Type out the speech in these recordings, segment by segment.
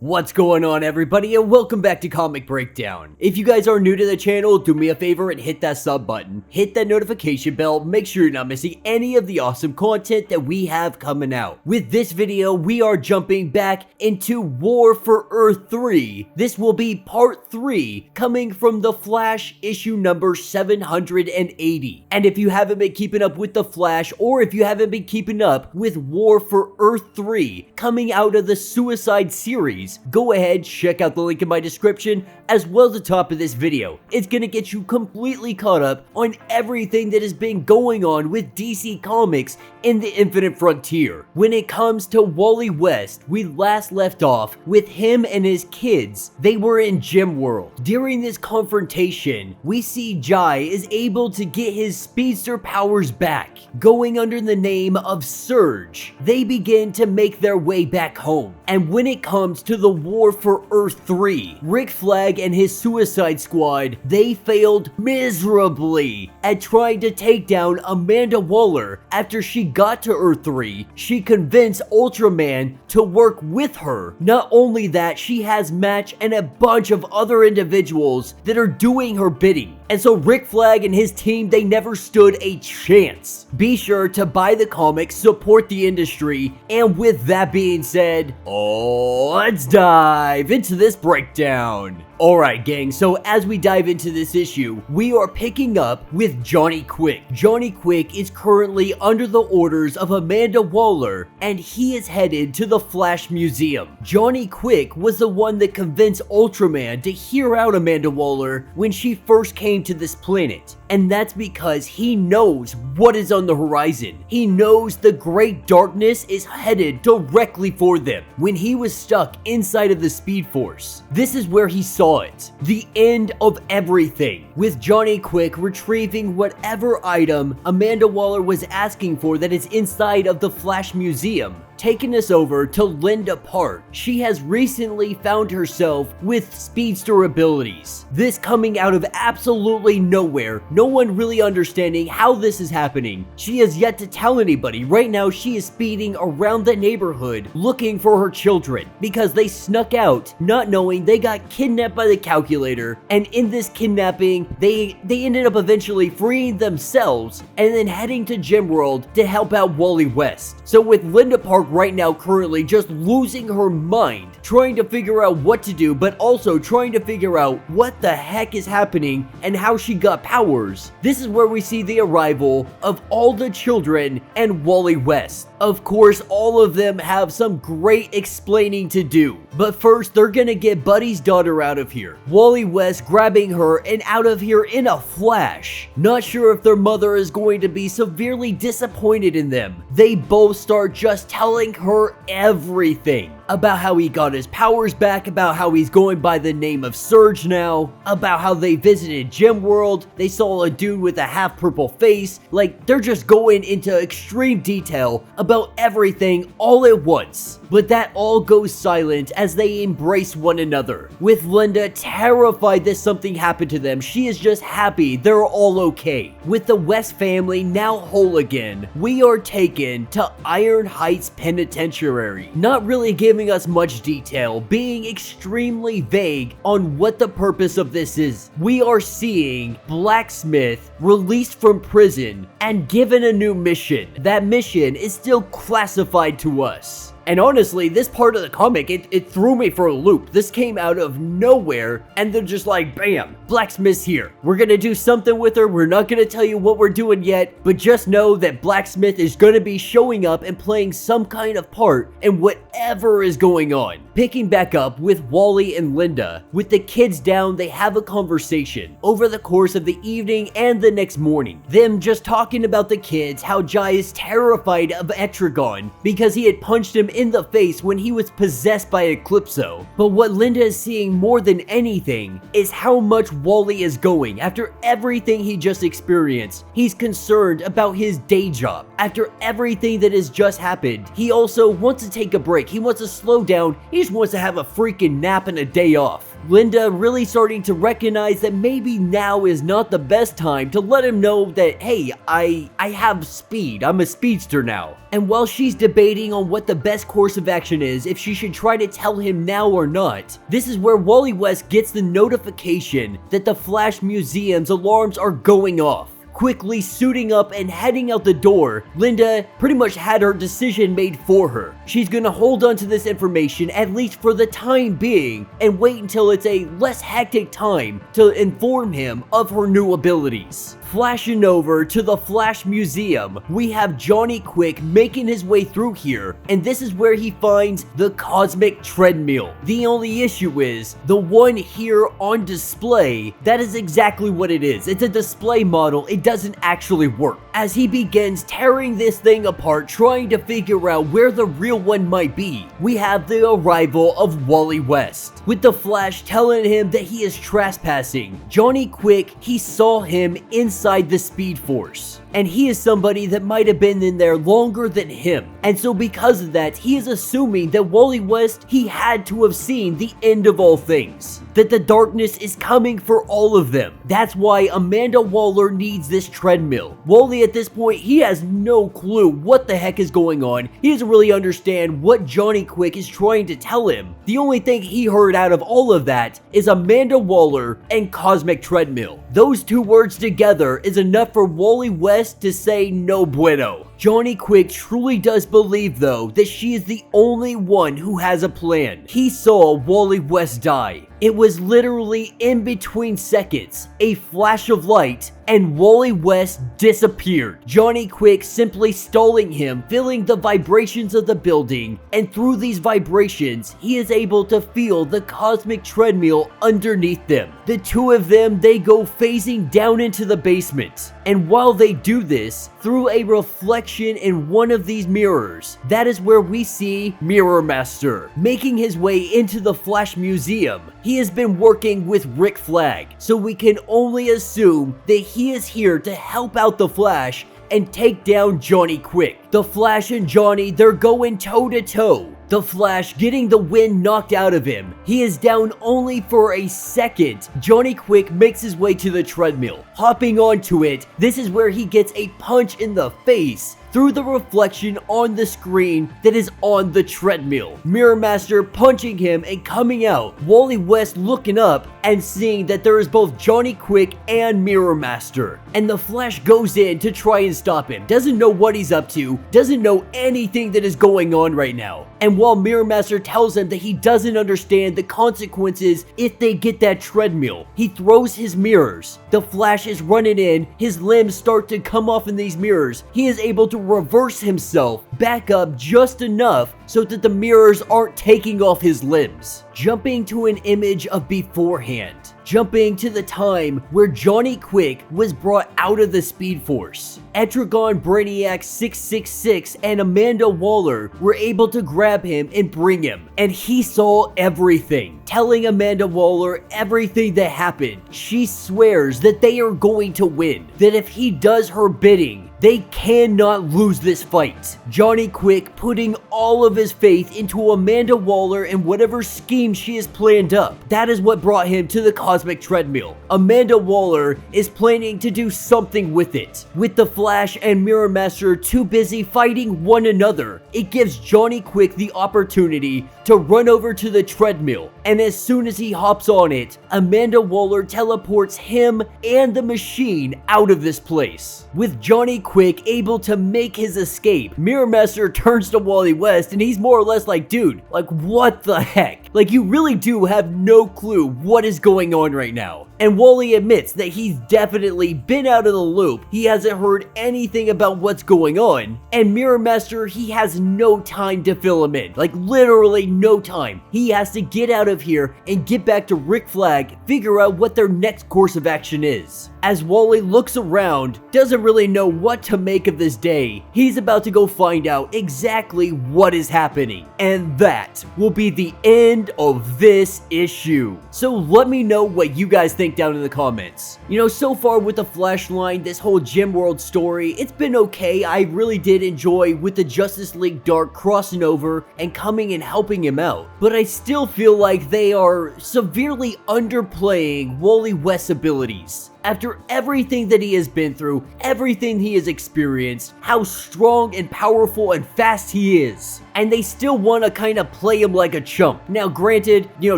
What's going on, everybody, and welcome back to Comic Breakdown. If you guys are new to the channel, do me a favor and hit that sub button, hit that notification bell, make sure you're not missing any of the awesome content that we have coming out. With this video, we are jumping back into War for Earth 3. This will be part 3, coming from The Flash issue number 780. And if you haven't been keeping up with The Flash, or if you haven't been keeping up with War for Earth 3, coming out of the Suicide series, go ahead, check out the link in my description, as well as the top of this video. It's gonna get you completely caught up on everything that has been going on with DC Comics in the Infinite Frontier. When it comes to Wally West, we last left off with him and his kids. They were in Gem World. During this confrontation, we see Jai is able to get his speedster powers back. Going under the name of Surge, they begin to make their way back home. And when it comes to the War for Earth 3, Rick Flag and his Suicide Squad, they failed miserably at trying to take down Amanda Waller. After she got to Earth 3, she convinced Ultraman to work with her. Not only that, she has Match and a bunch of other individuals that are doing her bidding. And so Rick Flag and his team, they never stood a chance. Be sure to buy the comics, support the industry, and with that being said, let's dive into this breakdown. Alright gang, so as we dive into this issue, we are picking up with Johnny Quick. Johnny Quick is currently under the orders of Amanda Waller, and he is headed to the Flash Museum. Johnny Quick was the one that convinced Ultraman to hear out Amanda Waller when she first came to this planet. And that's because he knows what is on the horizon. He knows the great darkness is headed directly for them. When he was stuck inside of the Speed Force, this is where he saw it. The end of everything. With Johnny Quick retrieving whatever item Amanda Waller was asking for that is inside of the Flash Museum. Taking us over to Linda Park. She has recently found herself with speedster abilities. This coming out of absolutely nowhere. No one really understanding how this is happening. She has yet to tell anybody. Right now, she is speeding around the neighborhood looking for her children because they snuck out, not knowing they got kidnapped by the calculator. And in this kidnapping, they ended up eventually freeing themselves and then heading to Gem World to help out Wally West. So with Linda Park right now currently just losing her mind, trying to figure out what to do, but also trying to figure out what the heck is happening and how she got powers. This is where we see the arrival of all the children and Wally West. Of course, all of them have some great explaining to do. But first, they're gonna get Buddy's daughter out of here. Wally West grabbing her and out of here in a flash. Not sure if their mother is going to be severely disappointed in them. They both start just telling her everything. About how he got his powers back, about how he's going by the name of Surge now, about how they visited Gem World, they saw a dude with a half purple face. Like, they're just going into extreme detail about everything all at once. But that all goes silent as they embrace one another. With Linda terrified that something happened to them, she is just happy they're all okay. With the West family now whole again, we are taken to Iron Heights Penitentiary. Not really giving us much detail, being extremely vague on what the purpose of this is. We are seeing Blacksmith released from prison and given a new mission. That mission is still classified to us. And honestly, this part of the comic, it threw me for a loop. This came out of nowhere, and they're just like, bam, Blacksmith's here. We're gonna do something with her. We're not gonna tell you what we're doing yet, but just know that Blacksmith is gonna be showing up and playing some kind of part in whatever is going on. Picking back up with Wally and Linda. With the kids down, they have a conversation over the course of the evening and the next morning. Them just talking about the kids, how Jai is terrified of Etrigan because he had punched him in the face when he was possessed by Eclipso. But what Linda is seeing more than anything is how much Wally is going. After everything he just experienced, he's concerned about his day job. After everything that has just happened, he also wants to take a break. He wants to slow down. He just wants to have a freaking nap and a day off. Linda really starting to recognize that maybe now is not the best time to let him know that, hey, I have speed. I'm a speedster now. And while she's debating on what the best course of action is, if she should try to tell him now or not, this is where Wally West gets the notification that the Flash Museum's alarms are going off. Quickly suiting up and heading out the door, Linda pretty much had her decision made for her. She's gonna hold on to this information at least for the time being and wait until it's a less hectic time to inform him of her new abilities. Flashing over to the Flash Museum, we have Johnny Quick making his way through here, and this is where he finds the Cosmic Treadmill. The only issue is, the one here on display, that is exactly what it is. It's a display model, it doesn't actually work. As he begins tearing this thing apart, trying to figure out where the real one might be, we have the arrival of Wally West. With the Flash telling him that he is trespassing, Johnny Quick, he saw him inside the Speed Force. And he is somebody that might have been in there longer than him. And so because of that, he is assuming that Wally West, he had to have seen the end of all things. That the darkness is coming for all of them. That's why Amanda Waller needs this treadmill. Wally at this point, he has no clue what the heck is going on. He doesn't really understand what Johnny Quick is trying to tell him. The only thing he heard out of all of that is Amanda Waller and Cosmic Treadmill. Those two words together is enough for Wally West to say no bueno. Johnny Quick truly does believe though that she is the only one who has a plan. He saw Wally West die. It was literally in between seconds, a flash of light, and Wally West disappeared. Johnny Quick simply stalling him, feeling the vibrations of the building, and through these vibrations, he is able to feel the Cosmic Treadmill underneath them. The two of them, they go phasing down into the basement. And while they do this, through a reflection in one of these mirrors, that is where we see Mirror Master making his way into the Flash Museum. He has been working with Rick Flag, so we can only assume that he is here to help out the Flash and take down Johnny Quick. The Flash and Johnny, they're going toe to toe. The Flash getting the wind knocked out of him. He is down only for a second. Johnny Quick makes his way to the treadmill. Hopping onto it, this is where he gets a punch in the face through the reflection on the screen that is on the treadmill. Mirror Master punching him and coming out. Wally West looking up and seeing that there is both Johnny Quick and Mirror Master. And the Flash goes in to try and stop him. Doesn't know what he's up to. Doesn't know anything that is going on right now. And while Mirror Master tells him that he doesn't understand the consequences if they get that treadmill, he throws his mirrors. The Flash is running in. His limbs start to come off in these mirrors. He is able to reverse himself back up just enough so that the mirrors aren't taking off his limbs. Jumping to an image of beforehand. Jumping to the time where Johnny Quick was brought out of the Speed Force. Etrigan Brainiac 666 and Amanda Waller were able to grab him and bring him. And he saw everything. Telling Amanda Waller everything that happened. She swears that they are going to win. That if he does her bidding, they cannot lose this fight. Johnny Quick putting all of his faith into Amanda Waller and whatever scheme she has planned up. That is what brought him to the Cosmic Treadmill. Amanda Waller is planning to do something with it. With the Flash and Mirror Master too busy fighting one another, it gives Johnny Quick the opportunity to run over to the treadmill. And as soon as he hops on it, Amanda Waller teleports him and the machine out of this place. With Johnny Quick able to make his escape, Mirror Master turns to Wally West and he's more or less like, dude, like what the heck? Like you really do have no clue what is going on right now. And Wally admits that he's definitely been out of the loop. He hasn't heard anything about what's going on. And Mirror Master, he has no time to fill him in. Like literally no time. He has to get out of here and get back to Rick Flag, figure out what their next course of action is. As Wally looks around, doesn't really know what to make of this day, he's about to go find out exactly what is happening. And that will be the end of this issue. So let me know what you guys think think down in the comments. You know, so far with the Flash line, this whole Gym World story, it's been okay. I really did enjoy with the Justice League Dark crossing over and coming and helping him out. But I still feel like they are severely underplaying Wally West's abilities. After everything that he has been through, everything he has experienced, how strong and powerful and fast he is. And they still want to kind of play him like a chump. Now granted, you know,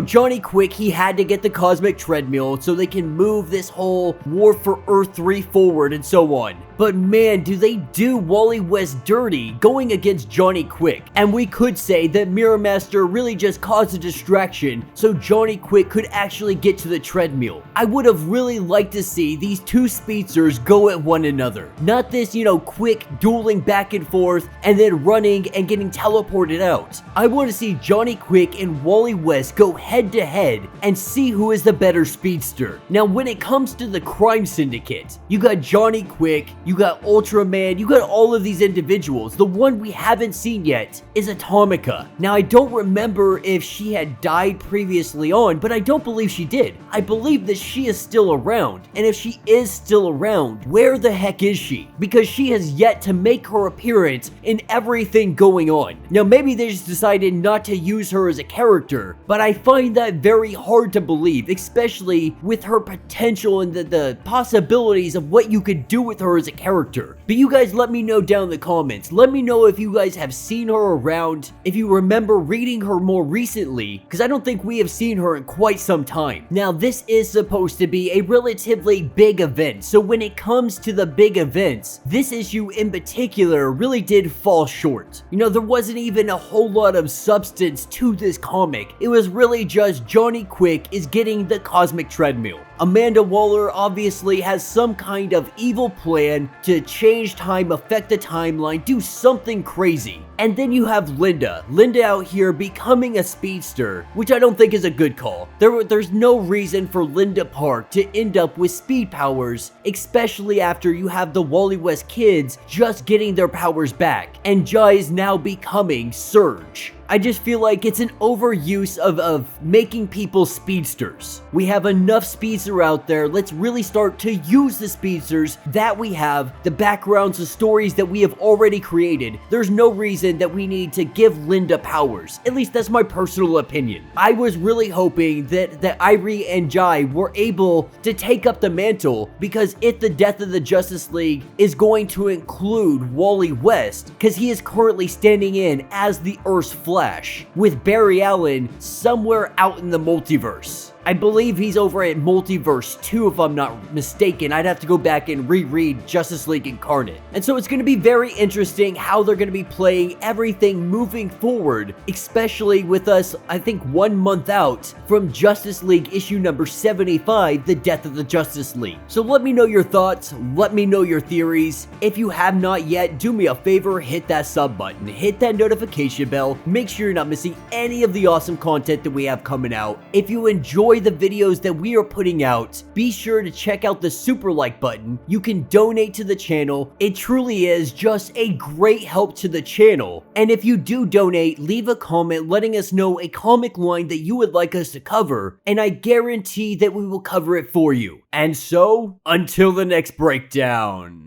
Johnny Quick, he had to get the cosmic treadmill so they can move this whole war for Earth-3 forward and so on. But man, do they do Wally West dirty going against Johnny Quick. And we could say that Mirror Master really just caused a distraction so Johnny Quick could actually get to the treadmill. I would have really liked to see these two speedsters go at one another. Not this, you know, quick dueling back and forth and then running and getting teleported out. I want to see Johnny Quick and Wally West go head to head and see who is the better speedster. Now when it comes to the crime syndicate, you got Johnny Quick, you got Ultraman, you got all of these individuals. The one we haven't seen yet is Atomica. Now I don't remember if she had died previously on, but I don't believe she did. I believe that she is still around, and if she is still around, where the heck is she? Because she has yet to make her appearance in everything going on. Now maybe they just decided not to use her as a character, but I find that very hard to believe, especially with her potential and the possibilities of what you could do with her as a character. But you guys let me know down in the comments. Let me know if you guys have seen her around, if you remember reading her more recently, because I don't think we have seen her in quite some time. Now this is supposed to be a relatively big event, so when it comes to the big events, this issue in particular really did fall short. You know, there wasn't even a whole lot of substance to this comic. It was really just Johnny Quick is getting the cosmic treadmill. Amanda Waller obviously has some kind of evil plan to change time, affect the timeline, do something crazy. And then you have Linda out here becoming a speedster, which I don't think is a good call. There's no reason for Linda Park to end up with speed powers, especially after you have the Wally West kids just getting their powers back, and Jai is now becoming Surge. I just feel like it's an overuse of making people speedsters. We have enough speedster out there. Let's really start to use the speedsters that we have, the backgrounds, the stories that we have already created. There's no reason that we need to give Linda powers. At least that's my personal opinion. I was really hoping that Irie and Jai were able to take up the mantle, because if the death of the Justice League is going to include Wally West, because he is currently standing in as the Earth's Flash, with Barry Allen somewhere out in the multiverse. I believe he's over at Multiverse 2 if I'm not mistaken. I'd have to go back and reread Justice League Incarnate. And so it's going to be very interesting how they're going to be playing everything moving forward, especially with us, I think, 1 month out from Justice League issue number 75, The Death of the Justice League. So let me know your thoughts, let me know your theories. If you have not yet, do me a favor, hit that sub button, hit that notification bell, make sure you're not missing any of the awesome content that we have coming out. If you enjoy the videos that we are putting out, be sure to check out the super like button. You can donate to the channel. It truly is just a great help to the channel. And if you do donate, leave a comment letting us know a comic line that you would like us to cover, and I guarantee that we will cover it for you. And so, until the next breakdown.